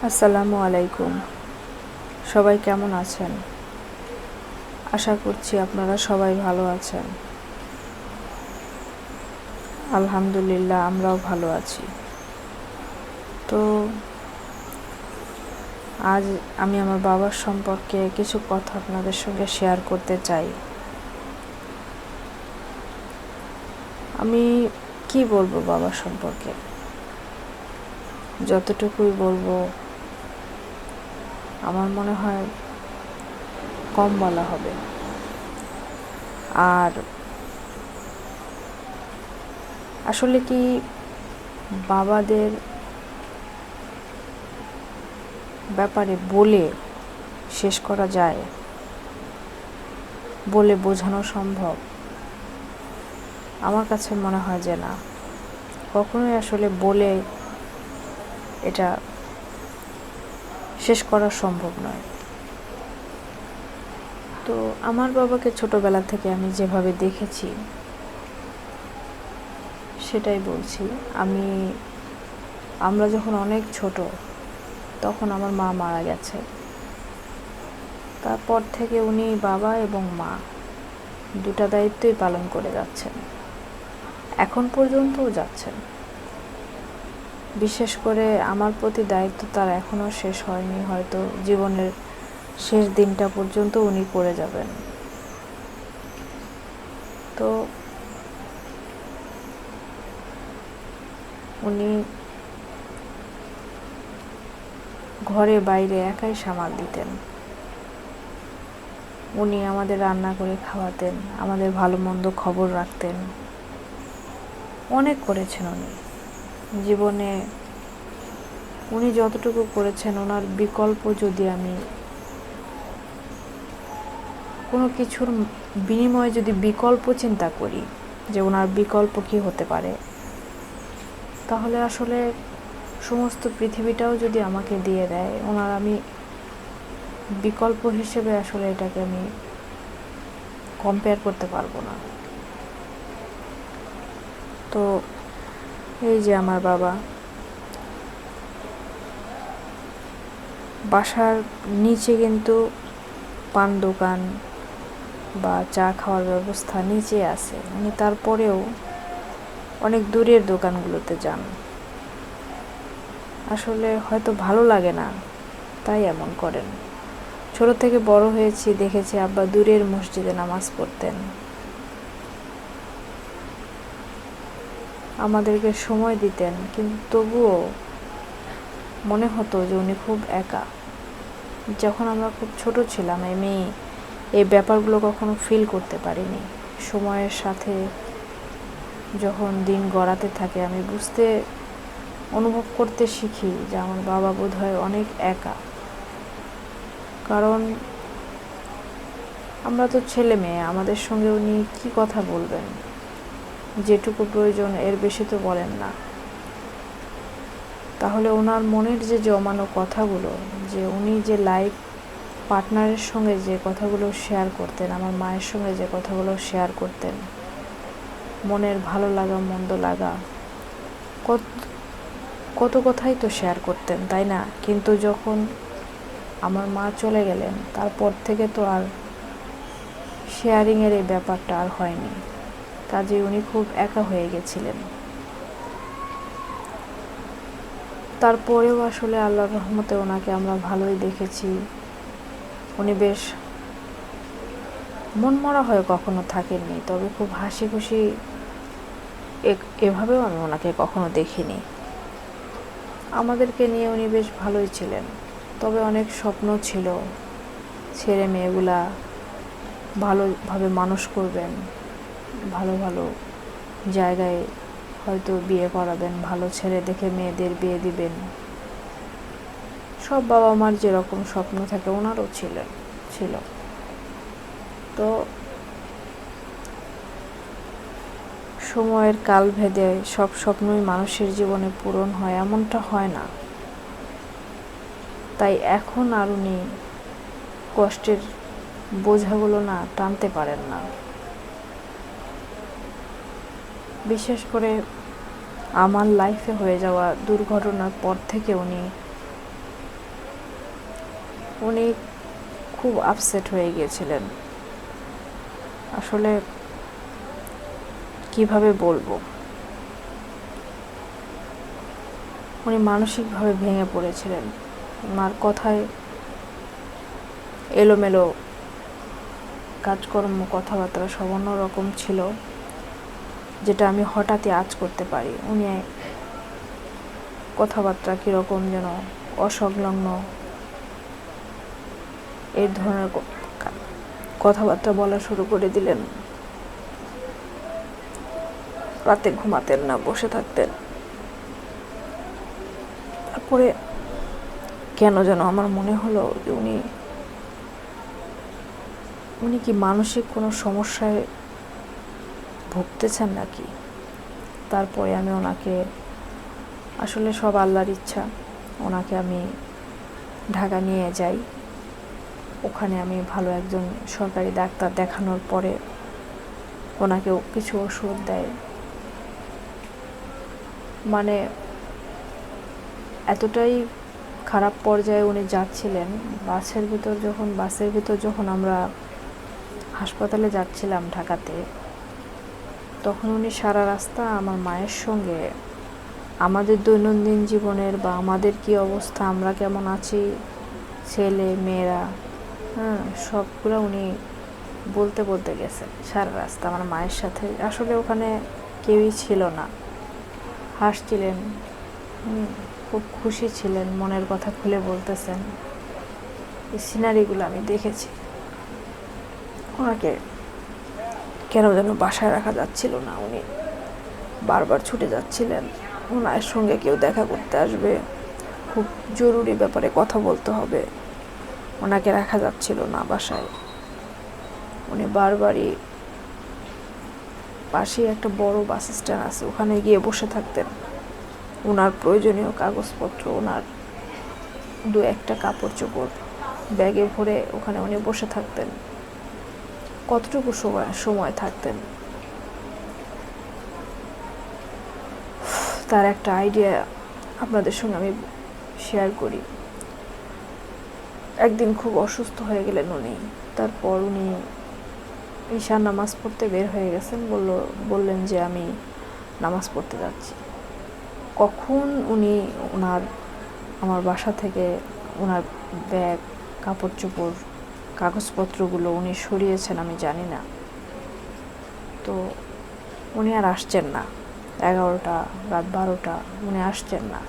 আসসালামু আলাইকুম। সবাই কেমন আছেন? আশা করছি আপনারা সবাই ভালো আছেন। আলহামদুলিল্লাহ, আমরাও ভালো আছি। তো আজ আমি আমার বাবার সম্পর্কে কিছু কথা আপনাদের সঙ্গে শেয়ার করতে চাই। আমি কি বলবো বাবার সম্পর্কে? যতটুকুই বলবো আমার মনে হয় কম বলা হবে। আর আসলে কি বাবাদের ব্যাপারে বলে শেষ করা যায়? বলে বোঝানো সম্ভব? আমার কাছে মনে হয় যে না, কখনোই আসলে বলে এটা শেষ করা সম্ভব নয়। তো আমার বাবাকে ছোটবেলা থেকে আমি যেভাবে দেখেছি সেটাই বলছি। আমরা যখন অনেক ছোট তখন আমার মা মারা গেছে। তারপর থেকে উনি বাবা এবং মা দুটা দায়িত্বই পালন করে যাচ্ছেন, এখন পর্যন্তও যাচ্ছেন। বিশেষ করে আমার প্রতি দায়িত্ব তার এখনও শেষ হয়নি, হয়তো জীবনের শেষ দিনটা পর্যন্ত উনি করে যাবেন। তো উনি ঘরে বাইরে একাই সামাল দিতেন। উনি আমাদের রান্না করে খাওয়াতেন, আমাদের ভালো মন্দ খবর রাখতেন। অনেক করেছেন উনি জীবনে। উনি যতটুকু করেছেন, ওনার বিকল্প যদি আমি কোনো কিছুর বিনিময়ে যদি বিকল্প চিন্তা করি যে ওনার বিকল্প কী হতে পারে, তাহলে আসলে সমস্ত পৃথিবীটাও যদি আমাকে দিয়ে দেয়, ওনার আমি বিকল্প হিসেবে আসলে এটাকে আমি কম্পেয়ার করতে পারবো না। তো এই যে আমার বাবা, বাসার নিচে কিন্তু পান দোকান বা চা খাওয়ার ব্যবস্থা নিচে আছে। উনি তারপরেও অনেক দূরের দোকানগুলোতে যান। আসলে হয়তো ভালো লাগে না, তাই এমন করেন। ছোট থেকে বড় হয়েছি, দেখেছি আব্বা দূরের মসজিদে নামাজ পড়তেন, আমাদেরকে সময় দিতেন, কিন্তু তবুও মনে হতো যে উনি খুব একা। যখন আমরা খুব ছোট ছিলাম, আমি এই ব্যাপারগুলো কখনো ফিল করতে পারিনি। সময়ের সাথে যখন দিন গড়াতে থাকে, আমি অনুভব করতে শিখি যে আমার বাবা বোধহয় অনেক একা। কারণ আমরা তো ছেলে মেয়ে, আমাদের সঙ্গে উনি কি কথা বলবেন? যেটুকু প্রয়োজন এর বেশি তো বলেন না। তাহলে ওনার মনের যে জমানো কথাগুলো, যে উনি যে লাইফ পার্টনারের সঙ্গে যে কথাগুলো শেয়ার করতেন, আমার মায়ের সঙ্গে যে কথাগুলো শেয়ার করতেন, মনের ভালো লাগা মন্দ লাগা, কত কথাই তো শেয়ার করতেন, তাই না? কিন্তু যখন আমার মা চলে গেলেন, তারপর থেকে তো আর শেয়ারিংয়ের এই ব্যাপারটা আর হয়নি। কাজে উনি খুব একা হয়ে গেছিলেন। তারপরেও আসলে আল্লাহর রহমতে ওনাকে আমরা ভালোই দেখেছি। উনি বেশ মনমরা হয়ে কখনো থাকেননি, তবে খুব হাসি খুশি এভাবেও আমি ওনাকে কখনো দেখিনি। আমাদেরকে নিয়ে উনি বেশ ভালোই ছিলেন, তবে অনেক স্বপ্ন ছিল ছেলে মেয়েগুলা ভালোভাবে মানুষ করবেন, ভালো ভালো জায়গায় হয়তো বিয়ে করাবেন, ভালো ছেলে দেখে মেয়েদের বিয়ে দিবেন। সব বাবা মার যেরকম স্বপ্ন থাকে ওনারও ছিল। তো সময়ের কাল ভেদে সব স্বপ্নই মানুষের জীবনে পূরণ হয় এমনটা হয় না। তাই এখন আর উনি কষ্টের বোঝাগুলো না টানতে পারেন না। বিশেষ করে আমার লাইফে হয়ে যাওয়া দুর্ঘটনার পর থেকে উনি উনি খুব আপসেট হয়ে গিয়েছিলেন। আসলে কিভাবে বলবো, উনি মানসিকভাবে ভেঙে পড়েছিলেন। ওনার কথায় এলোমেলো কাজকর্ম, কথাবার্তা সব অন্যরকম ছিল, যেটা আমি হঠাৎই আঁচ করতে পারি। উনি কথাবার্তা কীরকম যেন অসংলগ্ন এই ধরনের কথাবার্তা বলা শুরু করে দিলেন। রাতে ঘুমাতেন না, বসে থাকতেন। তারপরে কেন যেন আমার মনে হলো যে উনি কি মানসিক কোনো সমস্যায় ভুগতেছেন নাকি। তারপরে আমি ওনাকে, আসলে সব আল্লাহর ইচ্ছা, ওনাকে আমি ঢাকা নিয়ে যাই। ওখানে আমি ভালো একজন সরকারি ডাক্তার দেখানোর পরে ওনাকেও কিছু ওষুধ দেয়। মানে এতটাই খারাপ পর্যায়ে উনি যাচ্ছিলেন। বাসের ভিতর যখন আমরা হাসপাতালে যাচ্ছিলাম ঢাকাতে, তখন উনি সারা রাস্তা আমার মায়ের সঙ্গে আমাদের দৈনন্দিন জীবনের বা আমাদের কি অবস্থা, আমরা কেমন আছি, ছেলে মেয়েরা, সবগুলো উনি বলতে বলতে গেছেন সারা রাস্তা আমার মায়ের সাথে। আসলে ওখানে কেউই ছিল না। হাসছিলেন, খুব খুশি ছিলেন, মনের কথা খুলে বলতেছেন। এই সিনারিগুলো আমি দেখেছি। ওনাকে কেন যেন বাসায় রাখা যাচ্ছিল না। উনি বারবার ছুটে যাচ্ছিলেন। ওনার সঙ্গে কেউ দেখা করতে আসবে, খুব জরুরি ব্যাপারে কথা বলতে হবে, ওনাকে রাখা যাচ্ছিল না বাসায়। উনি বারবারই পাশেই একটা বড় বাস স্ট্যান্ড আছে, ওখানে গিয়ে বসে থাকতেন। ওনার প্রয়োজনীয় কাগজপত্র, ওনার দু একটা কাপড় চোপড় ব্যাগে ভরে ওখানে উনি বসে থাকতেন। কতটুকু সময় থাকতেন, তার একটা আইডিয়া আপনাদের সঙ্গে আমি শেয়ার করি। একদিন খুব অসুস্থ হয়ে গেলেন উনি। তারপর উনি ঈশার নামাজ পড়তে বের হয়ে গেছেন। বললেন যে আমি নামাজ পড়তে যাচ্ছি। কখন উনি আমার বাসা থেকে ওনার ব্যাগ, কাপড় চোপড়, কাগজপত্রগুলো উনি সরিয়েছেন আমি জানি না। তো উনি আর আসছেন না। 11টা, রাত 12টা উনি আসছেন না।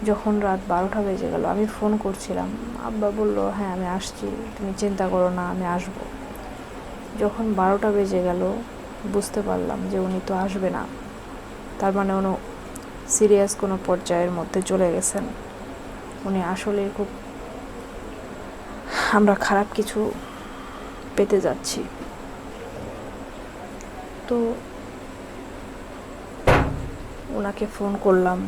যখন রাত 12টা বেজে গেল, আমি ফোন করছিলাম। আব্বা বলল, হ্যাঁ আমি আসছি, তুমি চিন্তা করো না, আমি আসবো। যখন 12টা বেজে গেল, বুঝতে পারলাম যে উনি তো আসবে না। তার মানে উনি সিরিয়াস কোনো পর্যায়ের মধ্যে চলে গেছেন। উনি আসলে খুব, আমরা খারাপ কিছু পেতে যাচ্ছি। তো ওনাকে ফোন করলাম,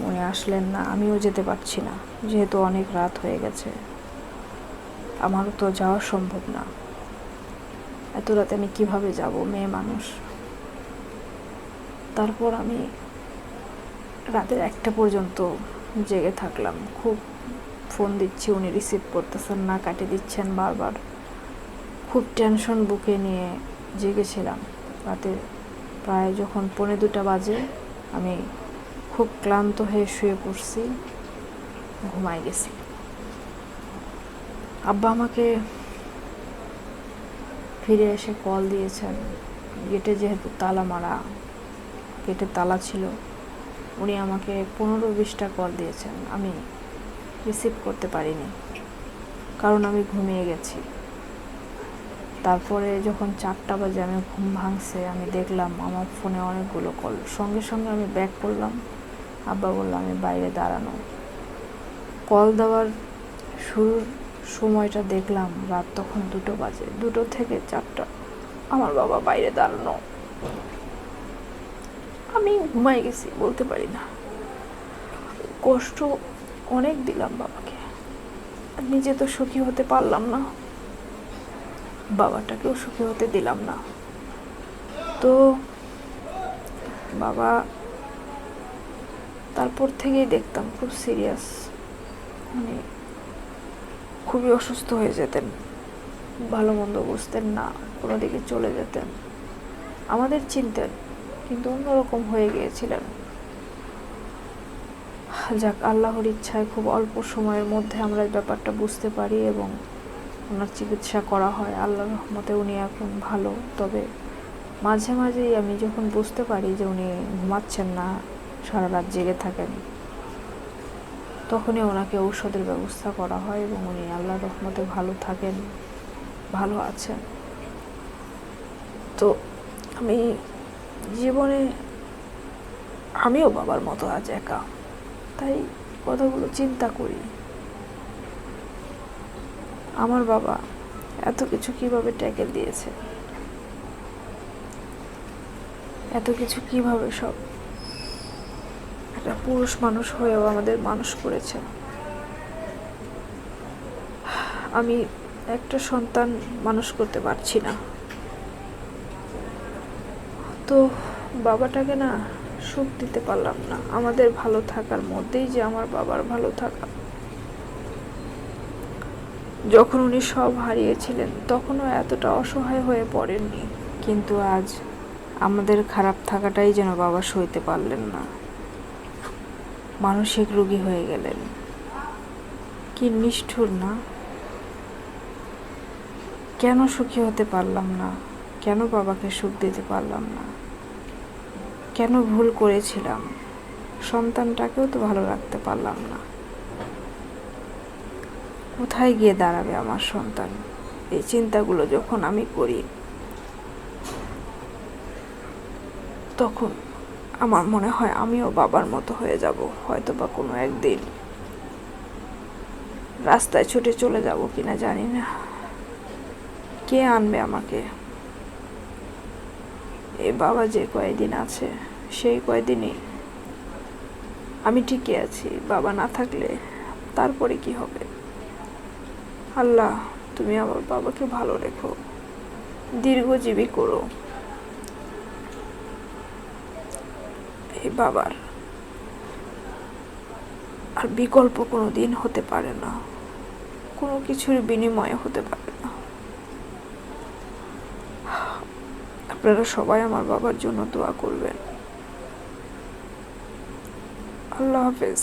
উনি আসলেন না। আমিও যেতে পারছি না, যেহেতু অনেক রাত হয়ে গেছে। আমারও তো যাওয়া সম্ভব না। এত রাতে আমি কিভাবে যাব, মেয়ে মানুষ। তারপর আমি রাতের 1টা পর্যন্ত জেগে থাকলাম। খুব ফোন দিচ্ছি, উনি রিসিভ করতেছেন না, কাটে দিচ্ছেন বারবার। খুব টেনশন বুকে নিয়ে জেগেছিলাম। রাতে প্রায় যখন 1:45 বাজে, আমি খুব ক্লান্ত হয়ে শুয়ে পড়ছি, ঘুমাই গেছি। আব্বা আমাকে ফিরে এসে কল দিয়েছেন। গেটে যেহেতু তালা মারা, গেটে তালা ছিল, উনি আমাকে 15-20টা কল দিয়েছেন। আমি রিসিভ করতে পারিনি, কারণ আমি ঘুমিয়ে গেছি। তারপরে যখন 4টা বাজে আমি ঘুম ভাঙছে, আমি দেখলাম আমার ফোনে অনেকগুলো কল। সঙ্গে সঙ্গে আমি ব্যাক করলাম। আব্বা বলল আমি বাইরে দাঁড়ানো। কল দেওয়ার শুরুর সময়টা দেখলাম রাত তখন 2টো বাজে। 2টো থেকে 4টা আমার বাবা বাইরে দাঁড়ানো। আমি ঘুমাই গেছি, বলতে পারি না। কষ্ট অনেক দিলাম বাবাকে, নিজে তো সুখী হতে পারলাম না, বাবাটাকেও সুখী হতে দিলাম না। তো বাবা তারপর থেকেই দেখতাম খুব সিরিয়াস, মানে খুবই অসুস্থ হয়ে যেতেন, ভালো মন্দ বুঝতেন না, কোনো দিকে চলে যেতেন, আমাদের চিনতেন কিন্তু অন্যরকম হয়ে গিয়েছিলেন। যাক, আল্লাহর ইচ্ছায় খুব অল্প সময়ের মধ্যে আমরা এই ব্যাপারটা বুঝতে পারি এবং ওনার চিকিৎসা করা হয়। আল্লাহর রহমতে উনি এখন ভালো। তবে মাঝে মাঝেই আমি যখন বুঝতে পারি যে উনি ঘুমাচ্ছেন না, সারা রাত জেগে থাকেন, তখনই ওনাকে ঔষধের ব্যবস্থা করা হয় এবং উনি আল্লাহর রহমতে ভালো থাকেন, ভালো আছেন। তো আমি জীবনে আমিও বাবার মতো আজ একা, তাই কথাগুলো চিন্তা করি, আমার বাবা এত কিছু কিভাবে ট্যাকেল দিয়েছে, এত কিছু কিভাবে সব একটা পুরুষ মানুষ হয়েও আমাদের মানুষ করেছে। আমি একটা সন্তান মানুষ করতে পারছি না, তো বাবাটাকে না সুখ দিতে পারলাম না। আমাদের ভালো থাকার মধ্যেই যে আমার বাবার ভালো থাকা। যখন উনি সব হারিয়েছিলেন তখনও এতটা অসহায় হয়ে পড়েননি, কিন্তু আজ আমাদের খারাপ থাকাটাই যেন বাবা সইতে পারলেন না, মানসিক রোগী হয়ে গেলেন। কি নিষ্ঠুর না! কেন সুখী হতে পারলাম না? কেন বাবাকে সুখ দিতে পারলাম না? কেন ভুল করেছিলাম? সন্তানটাকেও তো ভালো রাখতে পারলাম না। কোথায় গিয়ে দাঁড়াবে আমার সন্তান? এই চিন্তাগুলো যখন আমি করি, তখন আমার মনে হয় আমিও বাবার মতো হয়ে যাব, হয়তো বা কোনো একদিন। রাস্তায় ছুটে চলে যাব কিনা জানি না, কে আনবে আমাকে? এই বাবা যে কয়েকদিন আছে, সেই কয়েকদিনই আমি টিকে আছি। বাবা না থাকলে তারপরে কি হবে? আল্লাহ, তুমি আমার বাবাকে ভালো রেখো, দীর্ঘজীবী করো। এই বাবার আর বিকল্প কোনো দিন হতে পারে না, কোনো কিছুর বিনিময়ে হতে পারে না। আপনারা সবাই আমার বাবার জন্য দোয়া করবেন। আল্লাহ হাফেজ।